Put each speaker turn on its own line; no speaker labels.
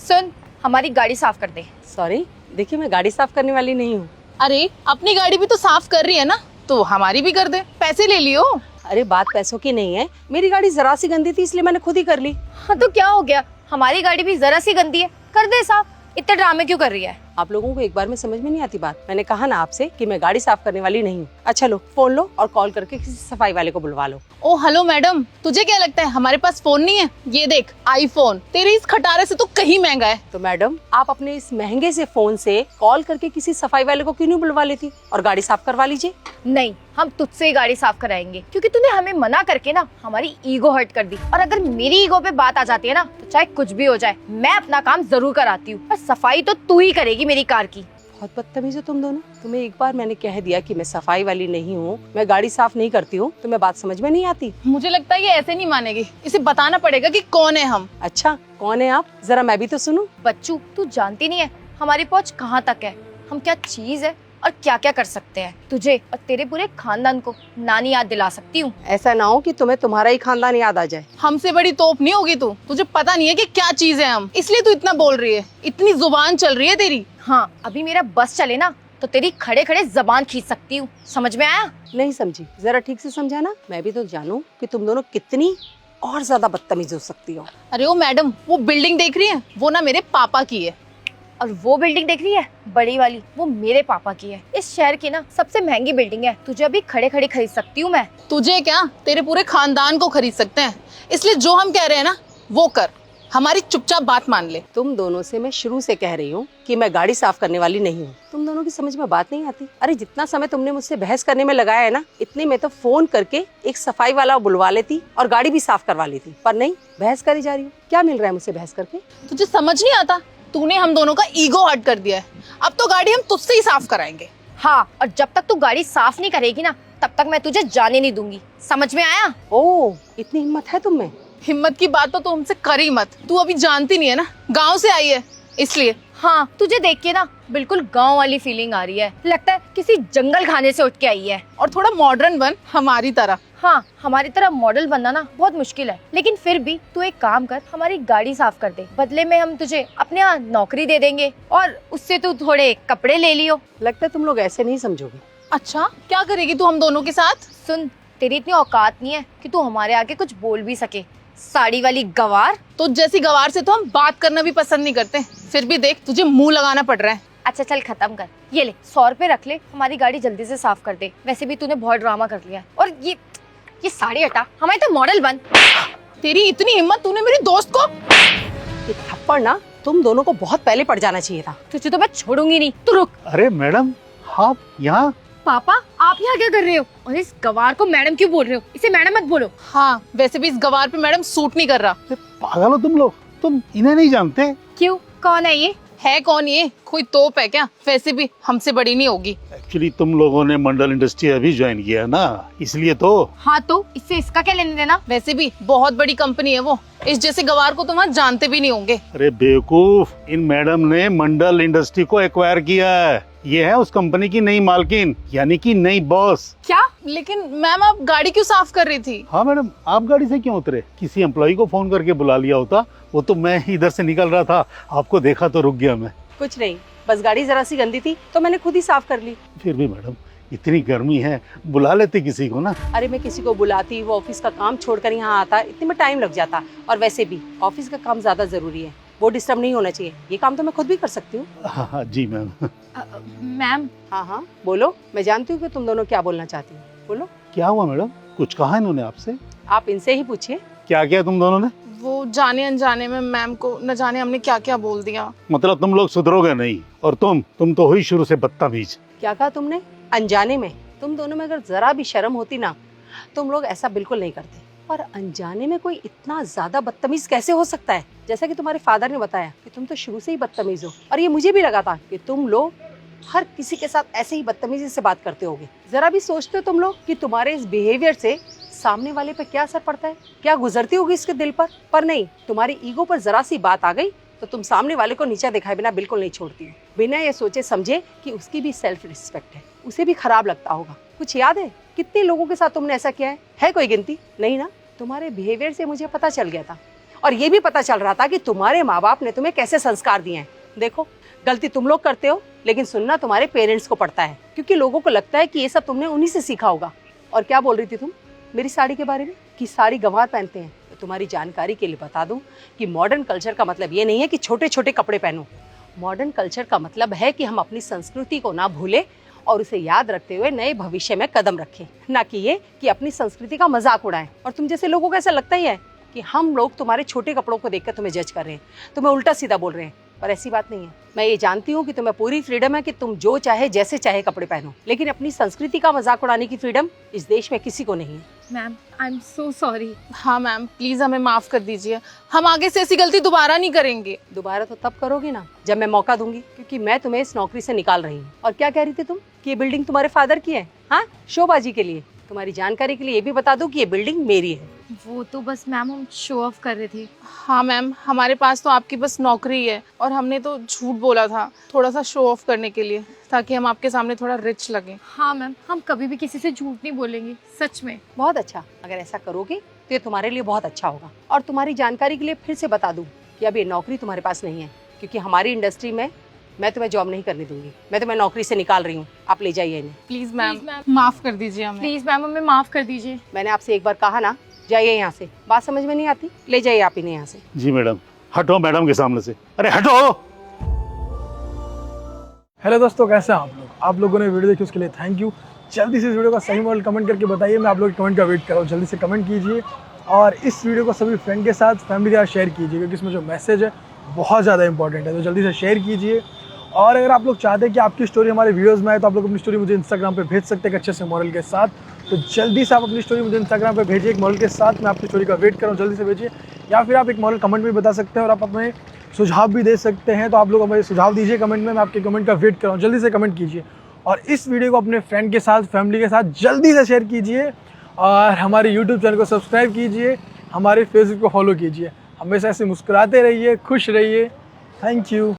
सुन, हमारी गाड़ी साफ कर दे।
सॉरी, देखिए मैं गाड़ी साफ करने वाली नहीं हूँ।
अरे अपनी गाड़ी भी तो साफ कर रही है ना, तो हमारी भी कर दे, पैसे ले लियो।
अरे बात पैसों की नहीं है, मेरी गाड़ी जरा सी गंदी थी इसलिए मैंने खुद ही कर ली।
हाँ तो क्या हो गया, हमारी गाड़ी भी जरा सी गंदी है, कर दे साफ। इतने ड्रामे क्यों कर रही है?
आप लोगों को एक बार में समझ में नहीं आती बात। मैंने कहा ना आपसे कि मैं गाड़ी साफ करने वाली नहीं हूँ। अच्छा लो, फोन लो और कॉल करके किसी सफाई वाले को बुलवा लो।
ओ हेलो मैडम, तुझे क्या लगता है हमारे पास फोन नहीं है? ये देख आईफोन, तेरे इस खटारे से तो कहीं महंगा है।
तो मैडम, आप अपने इस महंगे से फोन से कॉल करके किसी सफाई वाले को क्यों नहीं बुलवा लेती और गाड़ी साफ करवा लीजिए।
नहीं, हम तुझसे ही गाड़ी साफ कराएंगे, क्योंकि तूने हमें मना करके ना हमारी ईगो हर्ट कर दी। और अगर मेरी ईगो पे बात आ जाती है ना, तो चाहे कुछ भी हो जाए, मैं अपना काम जरूर कराती हूँ। और सफाई तो तू ही करेगी मेरी कार की।
बहुत बदतमीज हो तुम दोनों। तुम्हें एक बार मैंने कह दिया कि मैं सफाई वाली नहीं हूँ, मैं गाड़ी साफ नहीं करती हूँ, तुम्हें बात समझ में नहीं आती।
मुझे लगता है ये ऐसे नहीं मानेगी, इसे बताना पड़ेगा कि कौन है हम।
अच्छा, कौन है आप? जरा मैं भी तो सुनूं।
बच्चू, तू जानती नहीं है हमारी पहुंच कहाँ तक है, हम क्या चीज है और क्या क्या कर सकते हैं। तुझे और तेरे पूरे खानदान को नानी याद दिला सकती हूँ।
ऐसा ना हो कि तुम्हें तुम्हारा ही खानदान याद आ जाए।
हमसे बड़ी तोप नहीं होगी तू, तुझे पता नहीं है कि क्या चीज है हम, इसलिए तू इतना बोल रही है, इतनी जुबान चल रही है तेरी।
हाँ, अभी मेरा बस चले ना तो तेरी खड़े खड़े जबान खींच सकती हूँ, समझ में आया?
नहीं समझी, जरा ठीक से समझाना। मैं भी तो जानूं कि तुम दोनों कितनी और ज्यादा बदतमीज हो सकती हो।
अरे ओ मैडम, वो बिल्डिंग देख रही है, वो ना मेरे पापा की है।
और वो बिल्डिंग देख रही है बड़ी वाली, वो मेरे पापा की है। इस शहर की ना सबसे महंगी बिल्डिंग है, तुझे अभी खड़े खड़े खरीद सकती हूँ मैं।
तुझे क्या, तेरे पूरे खानदान को खरीद सकते हैं। इसलिए जो हम कह रहे हैं ना वो कर, हमारी चुपचाप बात मान ले।
तुम दोनों से मैं शुरू से कह रही हूँ कि मैं गाड़ी साफ करने वाली नहीं हूँ। तुम दोनों की समझ में बात नहीं आती। अरे जितना समय तुमने मुझसे बहस करने में लगाया है ना, इतने में तो फोन करके एक सफाई वाला बुलवा लेती और गाड़ी भी साफ करवा लेती। पर नहीं, बहस करी जा रही हूँ। क्या मिल रहा है मुझसे बहस करके?
तुझे समझ नहीं आता, तूने हम दोनों का ईगो हर्ट कर दिया है। अब तो गाड़ी हम तुझसे ही साफ कराएंगे।
हाँ, और जब तक तू गाड़ी साफ नहीं करेगी ना, तब तक मैं तुझे जाने नहीं दूंगी, समझ में आया?
ओह, इतनी हिम्मत है तुम में?
हिम्मत की बात तो हमसे कर ही मत, तू अभी जानती नहीं है ना, गांव से आई है इसलिए।
हाँ, तुझे देख के ना बिल्कुल गांव वाली फीलिंग आ रही है, लगता है किसी जंगल खाने से उठ के आई है।
और थोड़ा मॉडर्न बन हमारी तरह।
हाँ, हमारी तरह मॉडल बनना ना बहुत मुश्किल है, लेकिन फिर भी तू एक काम कर, हमारी गाड़ी साफ कर दे। बदले में हम तुझे अपने यहाँ नौकरी दे देंगे और उससे तू थोड़े कपड़े ले लियो।
लगता है तुम लोग ऐसे नहीं समझोगे।
अच्छा, क्या करेगी तू हम दोनों के साथ?
सुन, तेरी इतनी औकात नहीं है कि तू हमारे आगे कुछ बोल भी सके, साड़ी वाली गवार।
तो जैसी गवार से तो हम बात करना भी पसंद नहीं करते, फिर भी देख तुझे मुंह लगाना पड़ रहा है।
अच्छा चल खत्म कर, ये ले 100 रुपए रख ले, हमारी गाड़ी जल्दी से साफ कर दे। वैसे भी तूने बहुत ड्रामा कर लिया। और ये साड़ी हटा, हमारी तो मॉडल बन।
तेरी इतनी हिम्मत, तूने मेरी दोस्त को।
ये थप्पड़ ना तुम दोनों को बहुत पहले पड़ जाना चाहिए था।
तुझे तो मैं छोड़ूंगी नहीं, तू रुक।
अरे मैडम, आप यहाँ?
पापा, आप यहाँ क्या कर रहे हो? और इस गवार को मैडम क्यों बोल रहे हो? इसे मैडम मत बोलो।
हाँ, वैसे भी इस गवार पे मैडम सूट नहीं कर रहा।
पागल हो तुम लोग, तुम इन्हें नहीं जानते?
क्यों, कौन है ये?
है कौन ये? कोई तोप है क्या? वैसे भी हमसे बड़ी नहीं होगी।
एक्चुअली तुम लोगों ने मंडल इंडस्ट्री अभी ज्वाइन किया है ना, इसलिए तो।
हाँ तो इससे इसका क्या लेने देना?
वैसे भी बहुत बड़ी कंपनी है वो, इस जैसे गवार को तो वहाँ जानते भी नहीं होंगे।
अरे बेवकूफ, इन मैडम ने मंडल इंडस्ट्री को एक्वायर किया है। ये है उस कंपनी की नई मालकिन, यानी कि नई बॉस।
क्या? लेकिन मैम आप गाड़ी क्यों साफ कर रही थी?
हाँ मैडम, आप गाड़ी से क्यों उतरे? किसी एम्प्लॉय को फोन करके बुला लिया होता। वो तो मैं इधर से निकल रहा था, आपको देखा तो रुक गया मैं।
कुछ नहीं, बस गाड़ी जरा सी गंदी थी तो मैंने खुद ही साफ कर ली।
फिर भी मैडम, इतनी गर्मी है, बुला लेते किसी को ना।
अरे मैं किसी को बुलाती, वो ऑफिस का काम छोड़कर यहाँ आता, इतने में टाइम लग जाता। और वैसे भी ऑफिस का काम ज्यादा जरूरी है, वो डिस्टर्ब नहीं होना चाहिए। ये काम तो मैं खुद भी कर सकती हूँ।
हाँ जी मैम।
मैम।
हाँ हाँ बोलो, मैं जानती हूँ कि तुम दोनों क्या बोलना चाहती हो, बोलो।
क्या हुआ मैडम, कुछ कहा इन्होंने आपसे?
आप इनसे ही पूछिए।
क्या किया तुम दोनों ने?
वो जाने अनजाने में मैम को न जाने हमने क्या क्या बोल दिया।
मतलब तुम लोग सुधरोगे नहीं, और तुम तो हुई शुरू से बदतमीज।
क्या कहा तुमने? अनजाने में? तुम दोनों में अगर जरा भी शर्म होती ना, तुम लोग ऐसा बिल्कुल नहीं करते। और अनजाने में कोई इतना ज्यादा बदतमीज कैसे हो सकता है? जैसा कि तुम्हारे फादर ने बताया कि तुम तो शुरू से ही बदतमीज हो, और ये मुझे भी लगा था कि तुम लोग हर किसी के साथ ऐसे ही बदतमीजी से बात करते होगे। जरा भी सोचते हो तुम लोग कि तुम्हारे इस बिहेवियर से सामने वाले पे क्या असर पड़ता है, क्या गुजरती होगी इसके दिल पर? पर नहीं, तुम्हारी ईगो पर जरा सी बात आ गई तो तुम सामने वाले को नीचा दिखाए बिना बिल्कुल नहीं छोड़ती हो, बिना ये सोचे समझे कि उसकी भी सेल्फ रिस्पेक्ट है, उसे भी खराब लगता होगा। कुछ याद है कितने लोगों के साथ तुमने ऐसा किया है कोई गिनती? नहीं ना? तुम्हारे बिहेवियर से मुझे पता चल गया था। और ये भी पता चल रहा था कि तुम्हारे माँ बाप ने तुम्हें कैसे संस्कार दिए हैं। देखो, गलती तुम लोग करते हो, लेकिन सुनना तुम्हारे पेरेंट्स को पड़ता है, क्योंकि लोगों को लगता है कि ये सब तुमने उन्हीं से सीखा होगा। और क्या बोल रही थी तुम मेरी साड़ी के बारे में, कि साड़ी गंवार पहनते हैं? तो तुम्हारी जानकारी के लिए बता दूं कि मॉडर्न कल्चर का मतलब ये नहीं है कि छोटे छोटे कपड़े पहनो। मॉडर्न कल्चर का मतलब है कि हम अपनी संस्कृति को ना भूलें और उसे याद रखते हुए नए भविष्य में कदम रखें, ना कि ये कि अपनी संस्कृति का मजाक उड़ाएं। और तुम जैसे लोगों को ऐसा लगता ही है कि हम लोग तुम्हारे छोटे कपड़ों को देखकर तुम्हें जज कर रहे हैं, तुम्हें उल्टा सीधा बोल रहे हैं, पर ऐसी बात नहीं है। मैं ये जानती हूँ कि तुम्हें पूरी फ्रीडम है कि तुम जो चाहे जैसे चाहे कपड़े पहनो, लेकिन अपनी संस्कृति का मजाक उड़ाने की फ्रीडम इस देश में किसी को नहीं है।
Ma'am I am so sorry.
हाँ मैम, प्लीज हमें माफ कर दीजिए, हम आगे से ऐसी गलती दोबारा नहीं करेंगे।
दोबारा तो तब करोगी ना जब मैं मौका दूंगी, क्योंकि मैं तुम्हें इस नौकरी से निकाल रही हूँ। और क्या कह रही थी तुम कि ये बिल्डिंग तुम्हारे फादर की है? हाँ, शोबाजी के लिए। तुम्हारी जानकारी के लिए ये भी बता दूं कि ये बिल्डिंग मेरी है।
वो तो बस मैम हम शो ऑफ कर रहे थे।
हाँ मैम, हमारे पास तो आपकी बस नौकरी है और हमने तो झूठ बोला था थोड़ा सा शो ऑफ करने के लिए, ताकि हम आपके सामने थोड़ा रिच लगे।
हाँ मैम, हम कभी भी किसी से झूठ नहीं बोलेंगे, सच में।
बहुत अच्छा, अगर ऐसा करोगे तो ये तुम्हारे लिए बहुत अच्छा होगा। और तुम्हारी जानकारी के लिए फिर से बता दूं कि अब ये नौकरी तुम्हारे पास नहीं है, क्योंकि हमारी इंडस्ट्री में मैं तुम्हें जॉब नहीं करने दूंगी। मैं तुम्हें नौकरी से निकाल रही हूँ, आप ले जाइए इन्हें।
Please ma'am,
Please, ma'am.
माफ कर दीजिए हमें।
प्लीज मैम हमें माफ कर दीजिए।
मैंने आपसे एक बार कहा ना, जाइए यहाँ से। बात समझ में नहीं आती, ले जाइए आप इन्हें यहाँ से।
जी मैडम, हटो मैडम के सामने से, अरे हटो।
हेलो दोस्तों, कैसे हैं आप लोग? आप लोगों ने वीडियो देखी उसके लिए थैंक यू। जल्दी से इस वीडियो का सही मॉडल कमेंट करके बताइए, मैं आप लोगों के कमेंट का वेट कर रहा हूँ। जल्दी से कमेंट कीजिए और इस वीडियो को सभी फ्रेंड के साथ, फैमिली के साथ शेयर कीजिए, क्योंकि इसमें जो मैसेज है बहुत ज़्यादा इंपॉर्टेंट है। तो जल्दी से शेयर कीजिए। और अगर आप लोग चाहते हैं कि आपकी स्टोरी हमारे वीडियोज़ में आए, तो आप लोग अपनी स्टोरी मुझे इंस्टाग्राम पे भेज सकते हैं एक अच्छे से मॉडल के साथ। तो जल्दी से आप अपनी स्टोरी मुझे इंस्टाग्राम पे भेजिए एक मॉडल के साथ। मैं आपकी स्टोरी का वेट कर रहा हूँ, जल्दी से भेजिए। या फिर आप एक मॉडल कमेंट में बता सकते हैं और आप अपने सुझाव भी दे सकते हैं। तो आप लोग हमें सुझाव दीजिए कमेंट में, मैं आपके कमेंट का वेट कर रहा हूँ। जल्दी से कमेंट कीजिए और इस वीडियो को अपने फ्रेंड के साथ, फैमिली के साथ जल्दी से शेयर कीजिए। और हमारे यूट्यूब चैनल को सब्सक्राइब कीजिए, हमारे फेसबुक को फॉलो कीजिए। हमेशा ऐसे मुस्कुराते रहिए, खुश रहिए। Thank you.